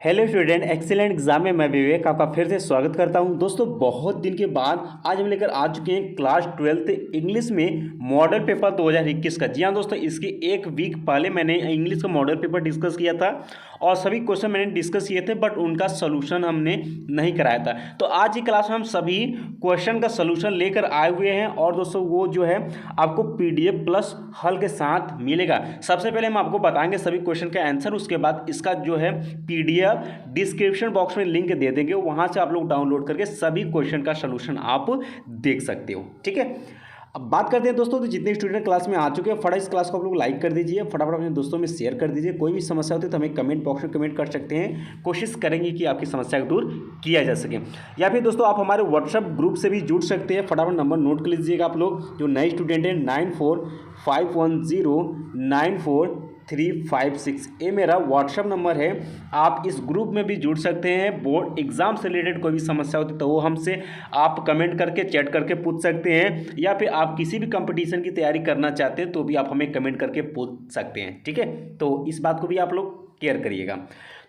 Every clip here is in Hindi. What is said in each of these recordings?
हेलो स्टूडेंट, एक्सीलेंट एग्जाम में मैं विवेक आपका फिर से स्वागत करता हूं। दोस्तों, बहुत दिन के बाद आज हम लेकर आ चुके हैं क्लास 12th इंग्लिश में मॉडल पेपर 2021 का। जी हाँ दोस्तों, इसके एक वीक पहले मैंने इंग्लिश का मॉडल पेपर डिस्कस किया था और सभी क्वेश्चन मैंने डिस्कस किए थे, बट उनका सोल्यूशन हमने नहीं कराया था। तो आज की क्लास में हम सभी क्वेश्चन का सोल्यूशन लेकर आए हुए हैं और दोस्तों वो जो है आपको PDF प्लस हल के साथ मिलेगा। सबसे पहले हम आपको बताएंगे सभी क्वेश्चन का आंसर, उसके बाद इसका जो है PDF डिस्क्रिप्शन बॉक्स में लिंक दे देंगे, वहां से आप लोग डाउनलोड करके सभी क्वेश्चन का सलूशन आप देख सकते हो। ठीक है, अब बात करते हैं दोस्तों, तो जितने स्टूडेंट क्लास में आ चुके हैं फटाफट इस क्लास को आप लोग लाइक कर दीजिए, फटाफट अपने दोस्तों में शेयर कर दीजिए। कोई भी समस्या होती है तो हमें कमेंट बॉक्स में कमेंट कर सकते हैं, कोशिश करेंगे कि आपकी समस्या को दूर किया जा सके। या फिर दोस्तों आप हमारे व्हाट्सएप ग्रुप से भी जुड़ सकते हैं। फटाफट नंबर नोट कर लीजिएगा आप लोग, जो नए स्टूडेंट हैं 9451094356, ये मेरा व्हाट्सएप नंबर है। आप इस ग्रुप में भी जुड़ सकते हैं। बोर्ड एग्जाम से रिलेटेड कोई भी समस्या होती है तो वो हमसे आप कमेंट करके चैट करके पूछ सकते हैं, या फिर आप किसी भी कंपटीशन की तैयारी करना चाहते हैं तो भी आप हमें कमेंट करके पूछ सकते हैं। ठीक है, तो इस बात को भी आप लोग केयर करिएगा।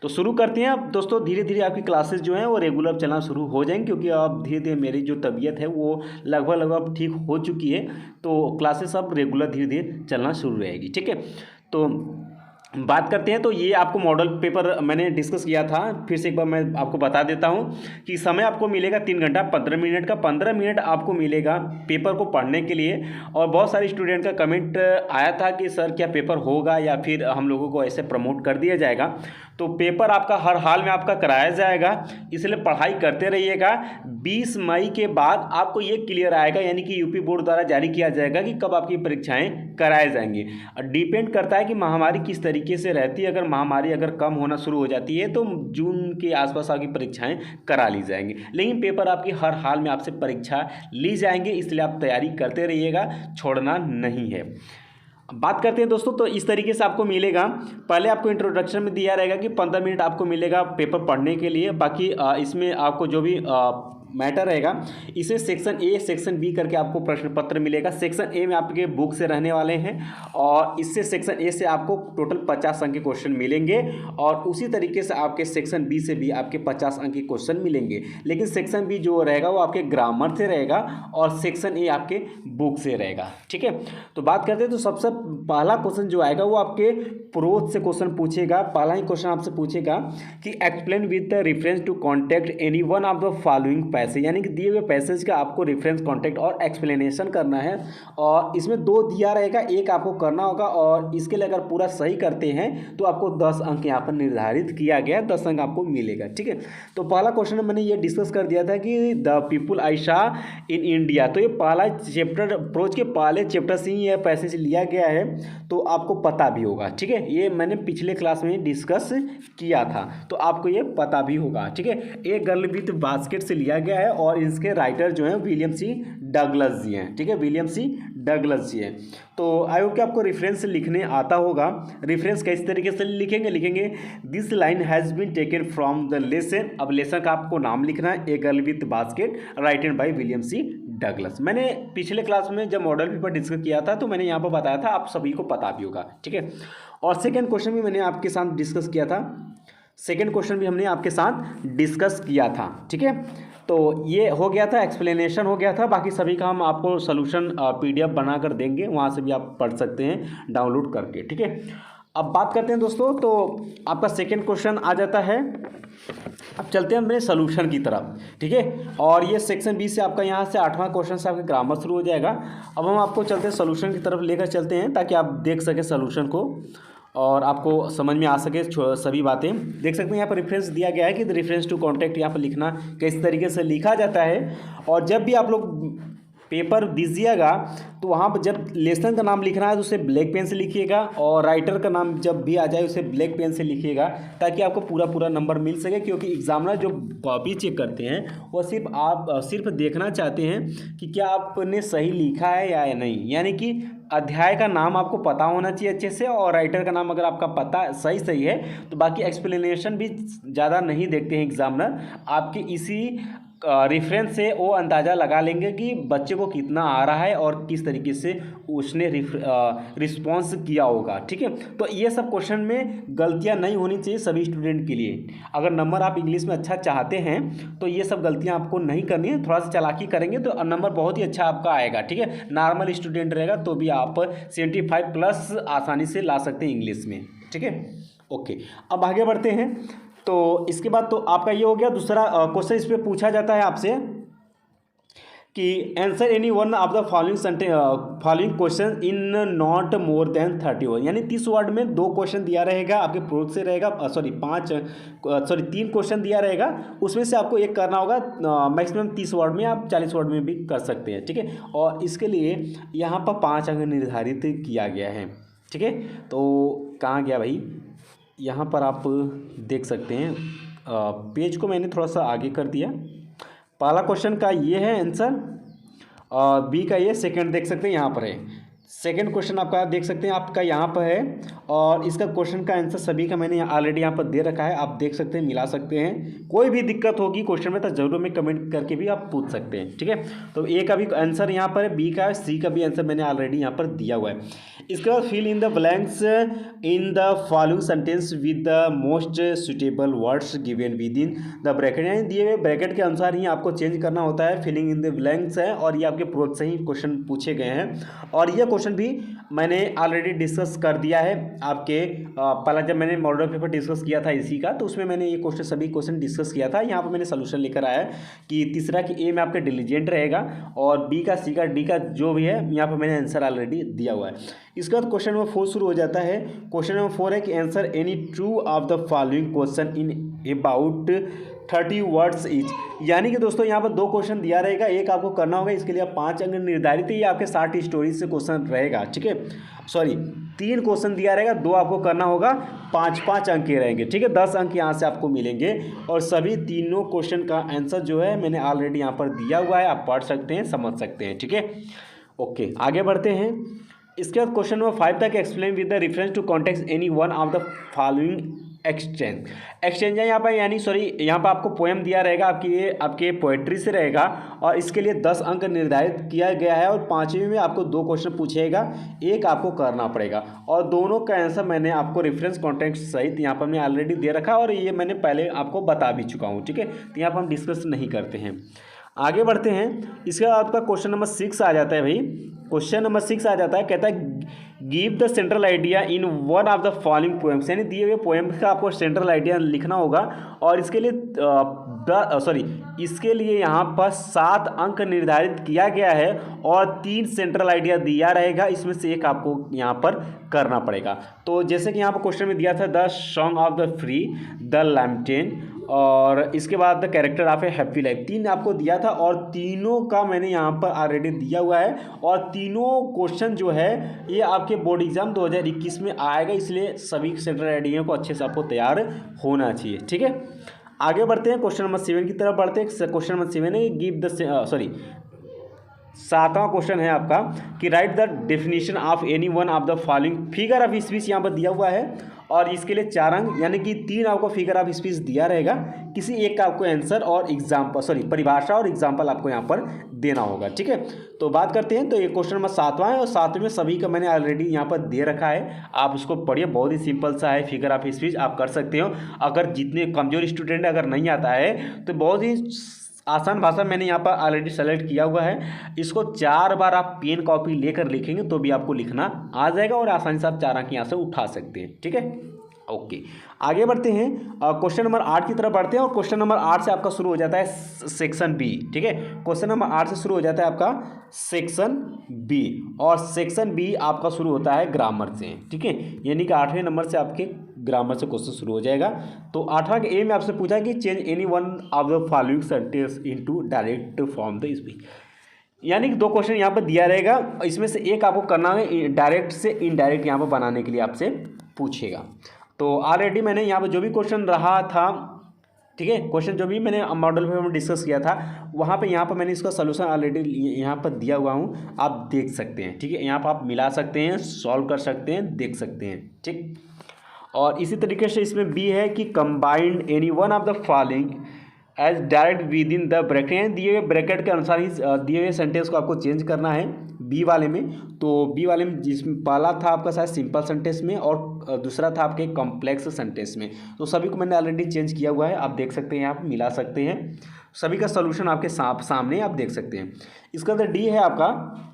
तो शुरू करते हैं। अब दोस्तों धीरे धीरे आपकी क्लासेस जो हैं वो रेगुलर चलना शुरू हो जाएंगे, क्योंकि अब धीरे धीरे मेरी जो तबीयत है वो लगभग ठीक हो चुकी है, तो क्लासेस अब रेगुलर धीरे धीरे चलना शुरू रहेगी। ठीक है, तो बात करते हैं। तो ये आपको मॉडल पेपर मैंने डिस्कस किया था, फिर से एक बार मैं आपको बता देता हूँ कि समय आपको मिलेगा 3 घंटा 15 मिनट का। 15 मिनट आपको मिलेगा पेपर को पढ़ने के लिए। और बहुत सारे स्टूडेंट का कमेंट आया था कि सर क्या पेपर होगा या फिर हम लोगों को ऐसे प्रमोट कर दिया जाएगा। तो पेपर आपका हर हाल में आपका कराया जाएगा, इसलिए पढ़ाई करते रहिएगा। 20 मई के बाद आपको ये क्लियर आएगा, यानी कि यूपी बोर्ड द्वारा जारी किया जाएगा कि कब आपकी परीक्षाएं कराए जाएंगी। डिपेंड करता है कि महामारी किस तरीके से रहती है। अगर महामारी कम होना शुरू हो जाती है तो जून के आसपास आपकी परीक्षाएं करा ली जाएंगी, लेकिन पेपर आपकी हर हाल में आपसे परीक्षा ली जाएंगे, इसलिए आप तैयारी करते रहिएगा, छोड़ना नहीं है। बात करते हैं दोस्तों, तो इस तरीके से आपको मिलेगा। पहले आपको इंट्रोडक्शन में दिया रहेगा कि 15 मिनट आपको मिलेगा पेपर पढ़ने के लिए। बाकी इसमें आपको जो भी मैटर रहेगा, इसे सेक्शन ए सेक्शन बी करके आपको प्रश्न पत्र मिलेगा। सेक्शन ए में आपके बुक से रहने वाले हैं और इससे सेक्शन ए से आपको टोटल 50 अंक के क्वेश्चन मिलेंगे, और उसी तरीके से आपके सेक्शन बी से भी आपके 50 अंक के क्वेश्चन मिलेंगे। लेकिन सेक्शन बी जो रहेगा वो आपके ग्रामर से रहेगा और सेक्शन ए आपके बुक से रहेगा। ठीक है, तो बात करते हैं। तो सबसे पहला क्वेश्चन जो आएगा वो आपके प्रोज से क्वेश्चन पूछेगा। पहला ही क्वेश्चन आपसे पूछेगा कि explain with the reference to context any one of the following passage, यानी कि दिए हुए पैसेज का आपको रेफरेंस कॉन्टैक्ट और एक्सप्लेनेशन करना है। और इसमें 2 दिया रहेगा, एक आपको करना होगा, और इसके लिए अगर पूरा सही करते हैं तो आपको 10 अंक यहाँ पर निर्धारित किया गया, 10 अंक आपको मिलेगा। ठीक है, तो पहला क्वेश्चन मैंने ये डिस्कस कर दिया था कि the people I saw in India. तो ये पहला चैप्टर, प्रोज के पहले चैप्टर से ही यह पैसेज लिया गया है, तो आपको पता भी होगा। ठीक है, ये मैंने पिछले क्लास में डिस्कस किया था, तो आपको ये पता भी होगा। ठीक है, एक गर्ल विथ बास्केट से लिया गया है और इसके राइटर जो हैं विलियम सी डगलस जी हैं। ठीक है, विलियम सी डगलस जी हैं। तो आई होप कि आपको रेफरेंस लिखने आता होगा। रेफरेंस किस तरीके से लिखेंगे this line has been taken from the lesson. अब लेसन का आपको नाम लिखना है, a girl with basket written by William C Douglas. मैंने पिछले क्लास में जब मॉडल पेपर डिस्कस किया था तो मैंने यहाँ पर बताया था, आप सभी को पता भी होगा। ठीक है, और सेकेंड क्वेश्चन भी मैंने आपके साथ डिस्कस किया था। सेकेंड क्वेश्चन भी हमने आपके साथ डिस्कस किया था। ठीक है, तो ये हो गया था, एक्सप्लेनेशन हो गया था। बाकी सभी का हम आपको सोल्यूशन PDF बनाकर देंगे, वहाँ से भी आप पढ़ सकते हैं डाउनलोड करके। ठीक है, अब बात करते हैं दोस्तों, तो आपका सेकेंड क्वेश्चन आ जाता है। अब चलते हैं मेरे सोल्यूशन की तरफ। ठीक है, और ये सेक्शन बी से आपका यहाँ से 8वां क्वेश्चन से आपका ग्रामर शुरू हो जाएगा। अब हम आपको चलते हैं सोल्यूशन की तरफ लेकर चलते हैं, ताकि आप देख सकें सोल्यूशन को और आपको समझ में आ सके सभी बातें। देख सकते हैं यहाँ पर रेफरेंस दिया गया है कि द रेफरेंस टू कॉन्टैक्ट यहाँ पर लिखना किस तरीके से लिखा जाता है। और जब भी आप लोग पेपर दीजिएगा तो वहाँ पर जब लेसन का नाम लिखना है तो उसे ब्लैक पेन से लिखिएगा, और राइटर का नाम जब भी आ जाए उसे ब्लैक पेन से लिखिएगा, ताकि आपको पूरा नंबर मिल सके। क्योंकि एग्जामिनर जो कॉपी चेक करते हैं वो सिर्फ देखना चाहते हैं कि क्या आपने सही लिखा है या नहीं, यानी कि अध्याय का नाम आपको पता होना चाहिए अच्छे से, और राइटर का नाम अगर आपका पता सही है तो बाकी एक्सप्लेनेशन भी ज़्यादा नहीं देखते हैं एग्जामिनर। आपके इसी रेफरेंस से वो अंदाज़ा लगा लेंगे कि बच्चे को कितना आ रहा है और किस तरीके से उसने रिस्पॉन्स किया होगा। ठीक है, तो ये सब क्वेश्चन में गलतियां नहीं होनी चाहिए सभी स्टूडेंट के लिए। अगर नंबर आप इंग्लिश में अच्छा चाहते हैं तो ये सब गलतियां आपको नहीं करनी है, थोड़ा सा चालाकी करेंगे तो नंबर बहुत ही अच्छा आपका आएगा। ठीक है, नॉर्मल स्टूडेंट रहेगा तो भी आप 75 प्लस आसानी से ला सकते हैं इंग्लिश में। ठीक है, ओके, अब आगे बढ़ते हैं। तो इसके बाद तो आपका ये हो गया। दूसरा क्वेश्चन इस पर पूछा जाता है आपसे कि answer any one of the following question in not more than 30 word, यानी 30 वर्ड में 2 क्वेश्चन दिया रहेगा आपके प्रोज से रहेगा, 3 क्वेश्चन दिया रहेगा, उसमें से आपको एक करना होगा। मैक्सिमम 30 वर्ड में, आप 40 वर्ड में भी कर सकते हैं। ठीक है, और इसके लिए यहाँ पर 5 अंक निर्धारित किया गया है। ठीक है, तो कहाँ गया भाई, यहाँ पर आप देख सकते हैं, पेज को मैंने थोड़ा सा आगे कर दिया। पहला क्वेश्चन का ये है आंसर, बी का ये सेकंड देख सकते हैं यहाँ पर है। सेकंड क्वेश्चन आपका देख सकते हैं आपका यहाँ पर है, और इसका क्वेश्चन का आंसर सभी का मैंने ऑलरेडी यहाँ पर दे रखा है, आप देख सकते हैं, मिला सकते हैं। कोई भी दिक्कत होगी क्वेश्चन में तो जरूर में कमेंट करके भी आप पूछ सकते हैं। ठीक है, तो ए का भी आंसर यहाँ पर है, बी का, सी का भी आंसर मैंने ऑलरेडी यहाँ पर दिया हुआ है। इसके बाद fill in the blanks in the following sentence with the most suitable words given within the bracket, यानी दिए हुए ब्रैकेट के अनुसार ही आपको चेंज करना होता है। फिलिंग इन द ब्लैंक्स है और ये आपके प्रोज से ही क्वेश्चन पूछे गए हैं, और ये क्वेश्चन भी मैंने ऑलरेडी डिस्कस कर दिया है आपके पहला जब मैंने मॉडल पेपर डिस्कस किया था इसी का, तो उसमें मैंने ये क्वेश्चन सभी क्वेश्चन डिस्कस किया था। यहाँ पर मैंने सोल्यूशन लेकर आया कि तीसरा कि ए में आपका डिलीजेंट रहेगा, और बी का, सी का, डी का जो भी है यहाँ पर मैंने आंसर ऑलरेडी दिया हुआ है। इसके बाद क्वेश्चन नंबर 4 शुरू हो जाता है। क्वेश्चन नंबर 4 है कि answer any true of the following question in about 30 words each, यानी कि दोस्तों यहाँ पर 2 क्वेश्चन दिया रहेगा, एक आपको करना होगा, इसके लिए आप 5 अंक निर्धारित है, ये आपके 60 स्टोरी से क्वेश्चन रहेगा। ठीक है, सॉरी 3 क्वेश्चन दिया रहेगा, 2 आपको करना होगा, 5-5 अंक के रहेंगे। ठीक है, 10 अंक यहाँ से आपको मिलेंगे, और सभी तीनों क्वेश्चन का आंसर जो है मैंने ऑलरेडी यहाँ पर दिया हुआ है, आप पढ़ सकते हैं, समझ सकते हैं। ठीक है, ओके, आगे बढ़ते हैं। इसके बाद क्वेश्चन नंबर 5 तक explain with the reference to context any one of the following exchange है यहाँ पर, यानी सॉरी यहाँ पर आपको पोएम दिया रहेगा, आपके पोएट्री से रहेगा, और इसके लिए 10 अंक निर्धारित किया गया है, और 5वीं में आपको 2 क्वेश्चन पूछेगा, एक आपको करना पड़ेगा, और दोनों का आंसर मैंने आपको रेफरेंस कॉन्टेक्स्ट सहित यहाँ पर मैं ऑलरेडी दे रखा, और ये मैंने पहले आपको बता भी चुका हूँ। ठीक है, तो यहाँ पर हम डिस्कस नहीं करते हैं, आगे बढ़ते हैं। इसके बाद आपका क्वेश्चन नंबर 6 आ जाता है भाई। क्वेश्चन नंबर 6 आ जाता है, कहता है give the central idea in one of the following poems, यानी दिए हुए पोएम का आपको सेंट्रल आइडिया लिखना होगा, और इसके लिए इसके लिए यहाँ पर 7 अंक निर्धारित किया गया है, और 3 सेंट्रल आइडिया दिया रहेगा, इसमें से एक आपको यहाँ पर करना पड़ेगा। तो जैसे कि यहाँ पर क्वेश्चन में दिया था the song of the free, the लैम्पटेन, और इसके बाद the character of a happy life, 3 आपको दिया था, और तीनों का मैंने यहाँ पर ऑलरेडी दिया हुआ है, और तीनों क्वेश्चन जो है ये आपके बोर्ड एग्जाम 2021 में आएगा, इसलिए सभी सेंट्रल आइडिया को अच्छे से आपको तैयार होना चाहिए। ठीक है, आगे बढ़ते हैं, क्वेश्चन नंबर 7 की तरफ बढ़ते हैं। क्वेश्चन नंबर 7 है गिव द 7वां क्वेश्चन है आपका कि right the definition of any one of the following figure of speech, यहाँ पर दिया हुआ है, और इसके लिए 4 अंक, यानी कि 3 आपको फिगर ऑफ स्पीच दिया रहेगा, किसी एक का आपको आंसर और एग्जाम्पल परिभाषा और एग्जाम्पल आपको यहाँ पर देना होगा। ठीक है, तो बात करते हैं। तो ये क्वेश्चन नंबर 7वां है, और 7वें में सभी का मैंने ऑलरेडी यहाँ पर दे रखा है, आप उसको पढ़िए, बहुत ही सिंपल सा है, फिगर ऑफ स्पीच आप कर सकते हो। अगर जितने कमजोर स्टूडेंट अगर नहीं आता है तो बहुत ही आसान भाषा मैंने यहाँ पर ऑलरेडी सेलेक्ट किया हुआ है, इसको 4 बार आप पेन कॉपी लेकर लिखेंगे तो भी आपको लिखना आ जाएगा, और आसानी से आप 4 अंक यहाँ से उठा सकते हैं। ठीक है, ओके, आगे बढ़ते हैं। क्वेश्चन नंबर 8 की तरफ बढ़ते हैं, और क्वेश्चन नंबर 8 से आपका शुरू हो जाता है सेक्शन बी। ठीक है, क्वेश्चन नंबर 8 से शुरू हो जाता है आपका सेक्शन बी, और सेक्शन बी आपका शुरू होता है ग्रामर से। ठीक है, यानी कि 8वें नंबर से आपके ग्रामर से क्वेश्चन शुरू हो जाएगा। तो 8वां के ए में आपसे पूछा कि change any one of the following sentence into direct form the speech, यानी कि 2 क्वेश्चन यहाँ पर दिया रहेगा, इसमें से एक आपको करना है डायरेक्ट से इनडायरेक्ट यहाँ पर बनाने के लिए आपसे पूछेगा। तो ऑलरेडी मैंने यहाँ पर जो भी क्वेश्चन रहा था, ठीक है, क्वेश्चन जो भी मैंने मॉडल पेपर में डिस्कस किया था, वहाँ पे यहाँ पर मैंने इसका सोल्यूशन ऑलरेडी यहाँ पर दिया हुआ हूँ, आप देख सकते हैं। ठीक है, यहाँ पर आप मिला सकते हैं, सॉल्व कर सकते हैं, देख सकते हैं। ठीक, और इसी तरीके से इसमें बी है कि combined any one of the following as direct within the bracket, यानी दिए हुए ब्रैकेट के अनुसार ही दिए हुए सेंटेंस को आपको चेंज करना है बी वाले में। तो बी वाले में जिसमें पहला था आपका शायद सिंपल सेंटेंस में और दूसरा था आपके कॉम्प्लेक्स सेंटेंस में। तो सभी को मैंने ऑलरेडी चेंज किया हुआ है, आप देख सकते हैं, यहाँ पर मिला सकते हैं। सभी का सोल्यूशन आपके सामने आप देख सकते हैं। इसका अंदर डी है आपका,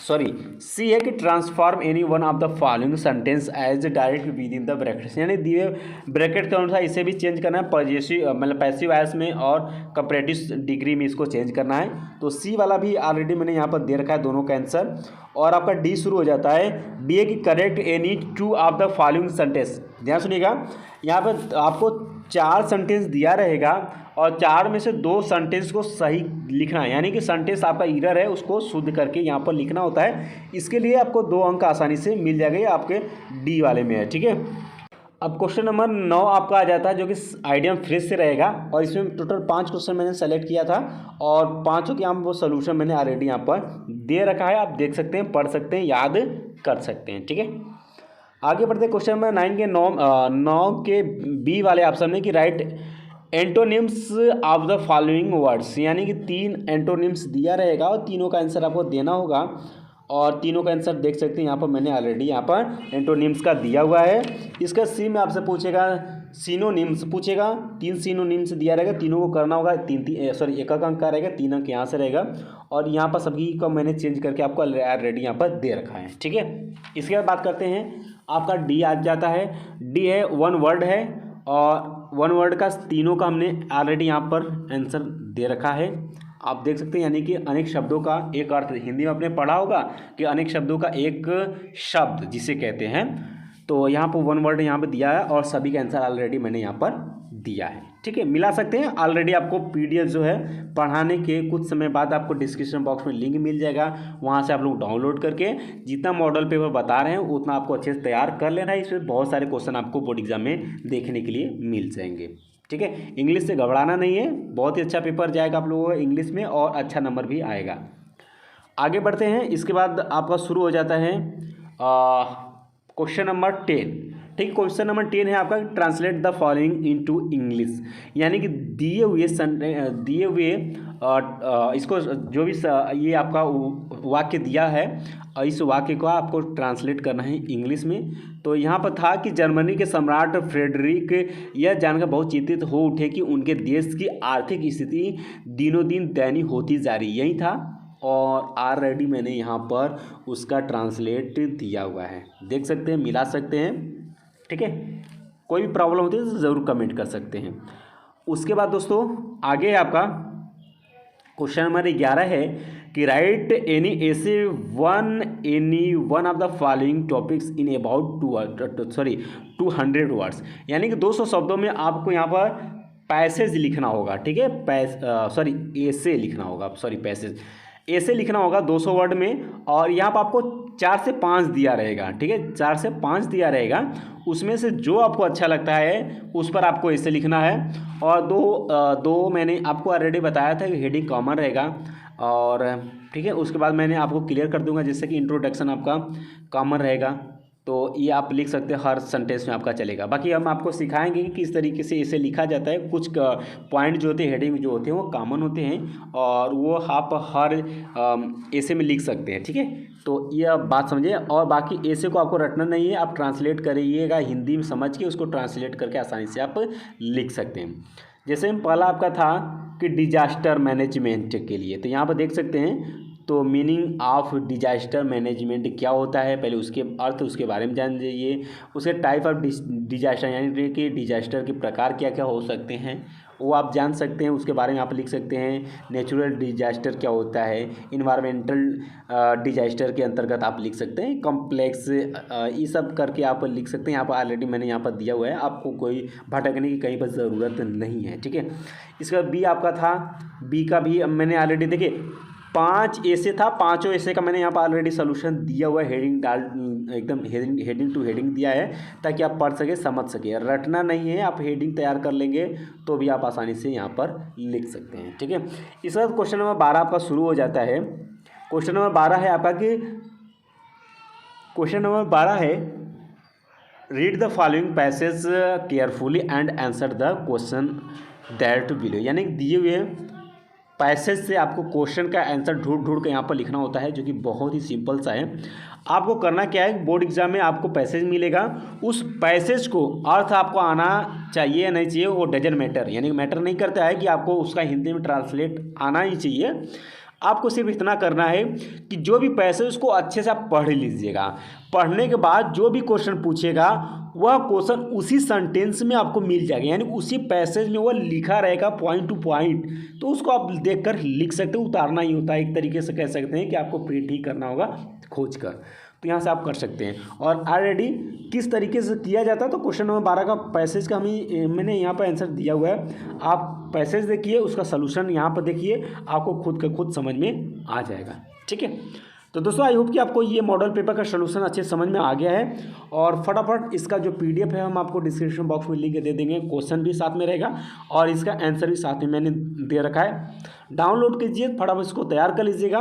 सॉरी सी है कि transform any one of the following sentence as direct within the bracket, यानी दिए ब्रैकेट के अनुसार इसे भी चेंज करना है, पॉजिटिव मतलब पैसिव वॉइस में और कंपैरेटिव डिग्री में इसको चेंज करना है। तो सी वाला भी ऑलरेडी मैंने यहाँ पर दे रखा है दोनों का आंसर। और आपका डी शुरू हो जाता है, डी है कि correct any 2 of the following sentence. ध्यान सुनिएगा, यहाँ पर आपको 4 सेंटेंस दिया रहेगा और 4 में से 2 सेंटेंस को सही लिखना है, यानी कि सेंटेंस आपका एरर है उसको शुद्ध करके यहाँ पर लिखना होता है। इसके लिए आपको 2 अंक आसानी से मिल जाएगा, ये आपके डी वाले में है, ठीक है। अब क्वेश्चन नंबर 9 आपका आ जाता है, जो कि आइडियम फ्रेज से रहेगा और इसमें टोटल 5 क्वेश्चन मैंने सेलेक्ट किया था और 5 के यहाँ वो सोल्यूशन मैंने ऑलरेडी यहाँ पर दे रखा है, आप देख सकते हैं, पढ़ सकते हैं, याद कर सकते हैं, ठीक है। आगे बढ़ते क्वेश्चन नंबर 9 के 9 के बी वाले ऑप्शन में कि right antonyms of the following words, यानी कि 3 एंटोनिम्स दिया रहेगा और तीनों का आंसर आपको देना होगा। और तीनों का आंसर देख सकते हैं, यहाँ पर मैंने ऑलरेडी यहाँ पर एंटोनिम्स का दिया हुआ है। इसका सी में आपसे पूछेगा, सिनोनिम्स पूछेगा, 3 सिनोनिम्स दिया रहेगा, तीनों को करना होगा। एक अंक का रहेगा, 3 अंक यहाँ से रहेगा और यहाँ पर सभी का मैंने चेंज करके आपको ऑलरेडी यहाँ पर दे रखा है, ठीक है। इसके बाद बात करते हैं, आपका डी आ जाता है। डी है 1 वर्ड है और 1 वर्ड का तीनों का हमने ऑलरेडी यहाँ पर आंसर दे रखा है, आप देख सकते हैं। यानी कि अनेक शब्दों का एक अर्थ, हिंदी में आपने पढ़ा होगा कि अनेक शब्दों का एक शब्द जिसे कहते हैं। तो यहाँ पर 1 वर्ड यहाँ पर दिया है और सभी का आंसर ऑलरेडी मैंने यहाँ पर दिया है, ठीक है। मिला सकते हैं, ऑलरेडी आपको पीडीएफ जो है पढ़ाने के कुछ समय बाद आपको डिस्क्रिप्शन बॉक्स में लिंक मिल जाएगा, वहाँ से आप लोग डाउनलोड करके जितना मॉडल पेपर बता रहे हैं उतना आपको अच्छे से तैयार कर लेना है। इसमें बहुत सारे क्वेश्चन आपको बोर्ड एग्जाम में देखने के लिए मिल जाएंगे, ठीक है। इंग्लिश से घबराना नहीं है, बहुत ही अच्छा पेपर जाएगा आप लोगों को इंग्लिश में और अच्छा नंबर भी आएगा। आगे बढ़ते हैं, इसके बाद आपका शुरू हो जाता है क्वेश्चन नंबर 10, ठीक। क्वेश्चन नंबर 10 है आपका, translate the following into English, यानी कि दिए हुए इसको जो भी ये आपका वाक्य दिया है, इस वाक्य को आपको ट्रांसलेट करना है इंग्लिश में। तो यहाँ पर था कि जर्मनी के सम्राट फ्रेडरिक यह जानकर बहुत चिंतित हो उठे कि उनके देश की आर्थिक स्थिति दिनों दिन दयनीय होती जा रही, यही था और ऑलरेडी मैंने यहाँ पर उसका ट्रांसलेट दिया हुआ है, देख सकते हैं, मिला सकते हैं, ठीक है। कोई भी प्रॉब्लम होती है तो ज़रूर कमेंट कर सकते हैं। उसके बाद दोस्तों आगे आपका क्वेश्चन नंबर 11 है कि राइट एनी ऐसे any one of the following topics in about 200 words, यानी कि 200 शब्दों में आपको यहाँ पर पैसेज लिखना होगा, ठीक है। ऐसे लिखना होगा, पैसेज ऐसे लिखना होगा 200 वर्ड में। और यहाँ पर आपको 4 से 5 दिया रहेगा, ठीक है, 4 से 5 दिया रहेगा, उसमें से जो आपको अच्छा लगता है उस पर आपको ऐसे लिखना है। और दो मैंने आपको ऑलरेडी बताया था कि हेडिंग कॉमन रहेगा और ठीक है, उसके बाद मैंने आपको क्लियर कर दूंगा जैसे कि इंट्रोडक्शन आपका कॉमन रहेगा, तो ये आप लिख सकते हैं, हर सेंटेंस में आपका चलेगा। बाकी हम आपको सिखाएंगे कि किस तरीके से इसे लिखा जाता है। कुछ पॉइंट जो होते हैं, हेडिंग जो होते हैं वो कॉमन होते हैं और वो आप हर ऐसे में लिख सकते हैं, ठीक है। तो ये आप बात समझिए और बाकी ऐसे को आपको रटना नहीं है, आप ट्रांसलेट करिएगा हिंदी में समझ के, उसको ट्रांसलेट करके आसानी से आप लिख सकते हैं। जैसे पहला आपका था कि डिजास्टर मैनेजमेंट के लिए, तो यहाँ पर देख सकते हैं, तो मीनिंग ऑफ डिजास्टर मैनेजमेंट क्या होता है, पहले उसके अर्थ उसके बारे में जान लीजिए। उसके टाइप ऑफ डिजास्टर, यानी कि डिजास्टर के प्रकार क्या क्या हो सकते हैं वो आप जान सकते हैं, उसके बारे में आप लिख सकते हैं। नेचुरल डिजास्टर क्या होता है, इन्वायरमेंटल डिजास्टर के अंतर्गत आप लिख सकते हैं, कॉम्प्लेक्स, ये सब करके आप लिख सकते हैं। यहाँ पर ऑलरेडी मैंने यहाँ पर दिया हुआ है, आपको कोई भटकने की कहीं पर ज़रूरत नहीं है, ठीक है। इसका बी आपका था, बी का भी मैंने ऑलरेडी देखिए 5 ऐसे था, 5 ऐसे का मैंने यहाँ पर ऑलरेडी सोल्यूशन दिया हुआ है, हेडिंग डाल एकदम हेडिंग टू हेडिंग दिया है ताकि आप पढ़ सके, समझ सके। रटना नहीं है, आप हेडिंग तैयार कर लेंगे तो भी आप आसानी से यहाँ पर लिख सकते हैं, ठीक है। इस बाद क्वेश्चन नंबर 12 आपका शुरू हो जाता है। क्वेश्चन नंबर 12 है आपका कि क्वेश्चन नंबर 12 है read the following passage carefully and answer the question that below, यानी दिए हुए पैसेज से आपको क्वेश्चन का आंसर ढूंढ ढूंढ के यहाँ पर लिखना होता है, जो कि बहुत ही सिंपल सा है। आपको करना क्या है, बोर्ड एग्जाम में आपको पैसेज मिलेगा, उस पैसेज को अर्थ आपको आना चाहिए या नहीं चाहिए वो डजन मैटर, यानी मैटर नहीं करता है कि आपको उसका हिंदी में ट्रांसलेट आना ही चाहिए। आपको सिर्फ इतना करना है कि जो भी पैसेज उसको अच्छे से आप पढ़ लीजिएगा। पढ़ने के बाद जो भी क्वेश्चन पूछेगा वह क्वेश्चन उसी सेंटेंस में आपको मिल जाएगा, यानी उसी पैसेज में वह लिखा रहेगा पॉइंट टू पॉइंट, तो उसको आप देखकर लिख सकते हो। उतारना ही होता है, एक तरीके से कह सकते हैं कि आपको प्रिंट ही करना होगा खोज कर, तो यहाँ से आप कर सकते हैं। और ऑलरेडी किस तरीके से किया जाता है तो क्वेश्चन नंबर 12 का पैसेज का मैंने यहाँ पर आंसर दिया हुआ है। आप पैसेज देखिए, उसका सलूशन यहाँ पर देखिए, आपको खुद का खुद समझ में आ जाएगा। ठीक है, तो दोस्तों आई होप कि आपको ये मॉडल पेपर का सलूशन अच्छे समझ में आ गया है। और फटाफट इसका जो PDF है हम आपको डिस्क्रिप्शन बॉक्स में लिंक दे देंगे, क्वेश्चन भी साथ में रहेगा और इसका आंसर भी साथ में मैंने दे रखा है। डाउनलोड कीजिए, फटाफट इसको तैयार कर लीजिएगा।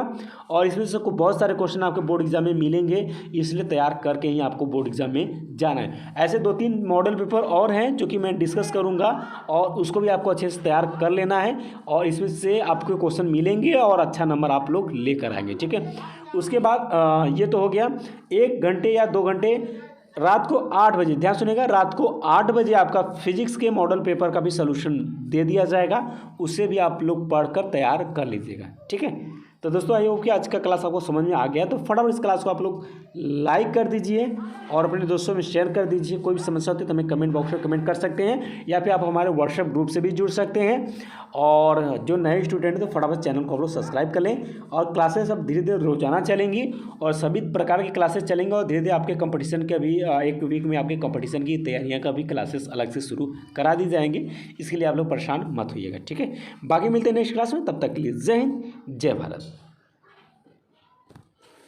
और इसमें से बहुत सारे क्वेश्चन आपके बोर्ड एग्जाम में मिलेंगे, इसलिए तैयार करके ही आपको बोर्ड एग्जाम में जाना है। ऐसे 2-3 मॉडल पेपर और हैं जो कि मैं डिस्कस करूंगा, और उसको भी आपको अच्छे से तैयार कर लेना है, और इसमें से आपको क्वेश्चन मिलेंगे और अच्छा नंबर आप लोग लेकर आएंगे। ठीक है, उसके बाद ये तो हो गया 1 घंटे या 2 घंटे रात को 8 बजे, ध्यान सुनिएगा, रात को 8 बजे आपका फिजिक्स के मॉडल पेपर का भी सलूशन दे दिया जाएगा, उससे भी आप लोग पढ़कर तैयार कर लीजिएगा। ठीक है, तो दोस्तों आई होप कि आज का क्लास आपको समझ में आ गया, तो फटाफट इस क्लास को आप लोग लाइक कर दीजिए और अपने दोस्तों में शेयर कर दीजिए। कोई भी समस्या होती है तो हमें कमेंट बॉक्स में कमेंट कर सकते हैं, या फिर आप हमारे व्हाट्सएप ग्रुप से भी जुड़ सकते हैं। और जो नए स्टूडेंट हैं तो फटाफट चैनल को आप लोग सब्सक्राइब कर लें। और क्लासेस अब धीरे धीरे रोजाना चलेंगी और सभी प्रकार की क्लासेस चलेंगे, और धीरे धीरे आपके कंपटीशन के भी 1 वीक में आपके कंपटीशन की तैयारियाँ का भी क्लासेस अलग से शुरू करा दी जाएंगी, इसके लिए आप लोग परेशान मत होइएगा। ठीक है, बाकी मिलते हैं नेक्स्ट क्लास में, तब तक के लिए जय हिंद, जय भारत।